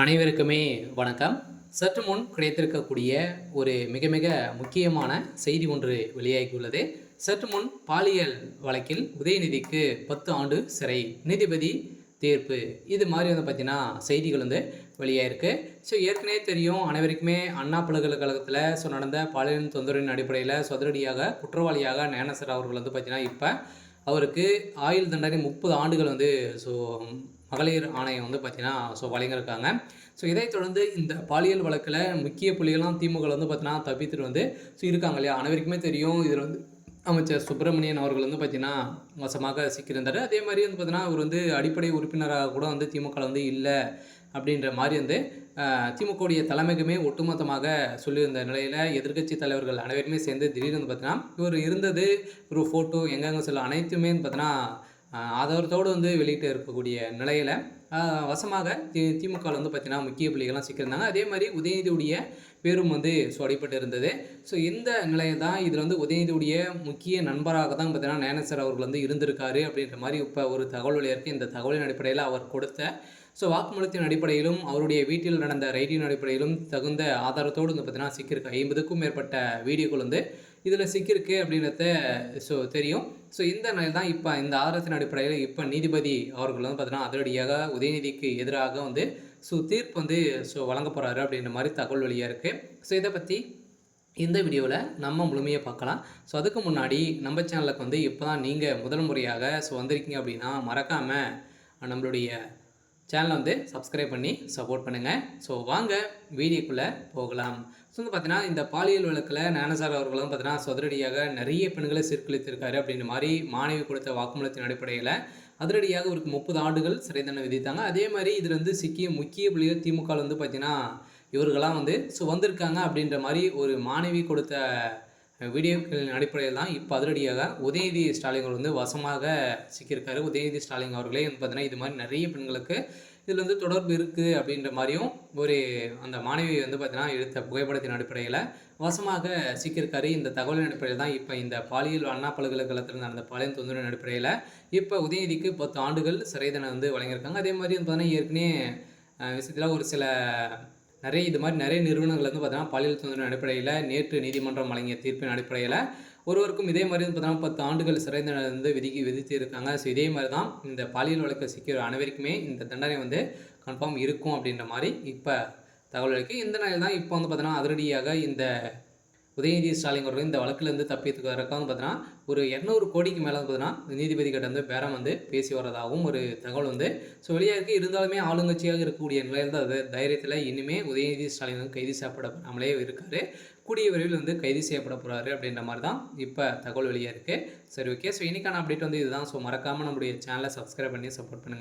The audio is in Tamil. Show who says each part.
Speaker 1: அனைவருக்குமே வணக்கம். சற்று முன் கிடைத்திருக்கக்கூடிய ஒரு மிக மிக முக்கியமான செய்தி ஒன்று வெளியாகியுள்ளது. சற்று முன் பாலியல் வழக்கில் உதயநிதிக்கு 10 ஆண்டு சிறை, நீதிபதி தீர்ப்பு. இது மாதிரி பார்த்தீங்கன்னா செய்திகள் வெளியாயிருக்கு. ஏற்கனவே தெரியும் அனைவருக்குமே அண்ணா பல்கலைக்கழகத்தில் நடந்த பாலியல் தொந்தரவின் அடிப்படையில் அதிரடியாக குற்றவாளியாக ஞானசேகர் அவர்கள் பார்த்தீங்கன்னா இப்போ அவருக்கு ஆயுள் தண்டனை 30 ஆண்டுகள் மகளிர் ஆணையம் பார்த்தீங்கன்னா வழங்கியிருக்காங்க. இதைத் தொடர்ந்து இந்த பாலியல் வழக்கில் முக்கிய புள்ளிகள்லாம் திமுக பார்த்தீங்கன்னா தப்பித்துட்டு இருக்காங்க இல்லையா. அனைவருக்குமே தெரியும் இதில் அமைச்சர் சுப்பிரமணியன் அவர்கள் பார்த்தீங்கன்னா மோசமாக சிக்கியிருந்தார். அதே மாதிரி பார்த்தீங்கன்னா அவர் அடிப்படை உறுப்பினராக கூட திமுக இல்லை அப்படின்ற மாதிரி திமுகவுடைய தலைமைக்குமே ஒட்டுமொத்தமாக சொல்லியிருந்த நிலையில் எதிர்க்கட்சி தலைவர்கள் அனைவருமே சேர்ந்து திடீர்னு பார்த்தீங்கன்னா இவர் இருந்தது ஒரு ஃபோட்டோ எங்கெங்கே சொல்ல அனைத்துமே பார்த்தீங்கன்னா ஆதாரத்தோடு வெளியிட்டு இருக்கக்கூடிய நிலையில் வசமாக திமுக பார்த்தீங்கன்னா முக்கிய புள்ளிகள்லாம் சிக்கியிருந்தாங்க. அதே மாதிரி உதயநிதியுடைய பேரும் அடிபட்டு இருந்தது. இந்த நிலையை தான் இதில் உதயநிதியுடைய முக்கிய நண்பராக தான் பார்த்தீங்கன்னா ஞானசேகர் அவர்கள் இருந்திருக்காரு அப்படின்ற மாதிரி இப்போ ஒரு தகவல் வெளியாக இந்த தகவலின் அடிப்படையில் அவர் கொடுத்த வாக்குமூலத்தின் அடிப்படையிலும் அவருடைய வீட்டில் நடந்த ரைடின் அடிப்படையிலும் தகுந்த ஆதாரத்தோடு பார்த்தீங்கன்னா சிக்கியிருக்கு. 50க்கும் மேற்பட்ட வீடியோக்கள் இதில் சிக்கியிருக்கு அப்படின்றத தெரியும். இந்த நிலை தான் இப்போ இந்த ஆதாரத்தின் அடிப்படையில் இப்போ நீதிபதி அவர்கள் பார்த்தீங்கன்னா அதிரடியாக உதயநிதிக்கு எதிராக தீர்ப்பு வழங்க போகிறாரு அப்படின்ற மாதிரி தகவல் வெளியாக இருக்குது. இதை பற்றி இந்த வீடியோவில் நம்ம முழுமையாக பார்க்கலாம். அதுக்கு முன்னாடி நம்ம சேனலுக்கு இப்போ தான் நீங்கள் முதல் முறையாக வந்திருக்கீங்க அப்படின்னா மறக்காமல் நம்மளுடைய சேனலை சப்ஸ்கிரைப் பண்ணி சப்போர்ட் பண்ணுங்கள். வாங்க வீடியோக்குள்ளே போகலாம். பார்த்தீங்கன்னா இந்த பாலியல் வழக்கில் ஞானசேகர் அவர்களும் பார்த்தீங்கன்னா அதிரடியாக நிறைய பெண்களை சீர்குலைத்திருக்காரு அப்படின்ற மாதிரி மாணவி கொடுத்த வாக்குமூலத்தின் அடிப்படையில் அதிரடியாக ஒரு 30 ஆண்டுகள் சிறை தண்டனை விதித்தாங்க. அதே மாதிரி இதில் சிக்கிய முக்கிய புள்ளிகள் திமுக பார்த்தீங்கன்னா இவர்களாம் வந்திருக்காங்க அப்படின்ற மாதிரி ஒரு மாணவி கொடுத்த வீடியோக்களின் அடிப்படையில் தான் இப்போ அதிரடியாக உதயநிதி ஸ்டாலின் அவர்கள் வசமாக சிக்கியிருக்காரு. உதயநிதி ஸ்டாலின் அவர்களே பார்த்தீங்கன்னா இது மாதிரி நிறைய பெண்களுக்கு இதில் தொடர்பு இருக்குது அப்படின்ற மாதிரியும் ஒரு அந்த மாணவி பார்த்தீங்கன்னா எடுத்த புகைப்படத்தின் அடிப்படையில் வசமாக சிக்கியிருக்காரு. இந்த தகவலின் அடிப்படையில் தான் இப்போ இந்த பாலியல் அண்ணா பல்கலைக்கழகத்தில் நடந்த பாலியல் தொந்தரவின் அடிப்படையில் இப்போ உதயநிதிக்கு 10 ஆண்டுகள் சிறை தண்டனை வழங்கியிருக்காங்க. அதே மாதிரி பார்த்தீங்கன்னா ஏற்கனவே விஷயத்தில் ஒரு சில இது மாதிரி நிறைய நிறுவனங்கள் பார்த்தீங்கன்னா பாலியல் தொந்தரவின் அடிப்படையில் நேற்று நீதிமன்றம் வழங்கிய தீர்ப்பின் அடிப்படையில் ஒருவருக்கும் இதே மாதிரி பார்த்தீங்கன்னா 10 ஆண்டுகள் சிறை தண்டனை விதித்து இருக்காங்க. இதே மாதிரி தான் இந்த பாலியல் வழக்கு சிக்கிற அனைவருக்குமே இந்த தண்டனை கன்ஃபார்ம் இருக்கும் அப்படின்ற மாதிரி இப்போ தகவல் இருக்குது. இந்த நிலையில் தான் இப்போ பார்த்தீங்கன்னா அதிரடியாக இந்த உதயநிதி ஸ்டாலின் அவர்கள் இந்த வழக்கிலேருந்து தப்பித்துக்கிறதுக்காக பார்த்தீங்கன்னா ஒரு 200 கோடிக்கு மேலே பார்த்தீங்கன்னா நீதிபதி கிட்ட பேரம் பேசி வர்றதாகவும் ஒரு தகவல் வெளியாக இருக்குது. இருந்தாலுமே ஆளுங்கட்சியாக இருக்கக்கூடிய நிலையில் தான் தைரியத்தில் இனிமேல் உதயநிதி ஸ்டாலின் கைது செய்யப்படாமலே இருக்கார். கூடிய விரைவில் கைது செய்யப்பட போகிறாரு அப்படின்ற மாதிரி தான் இப்போ தகவல் வெளியாக இருக்குது. சரி, ஓகே. இன்றைக்கான அப்டேட் இதுதான். மறக்காமல் நம்மளுடைய சேனலை சப்ஸ்கிரைப் பண்ணி சப்போர்ட் பண்ணுங்கள்.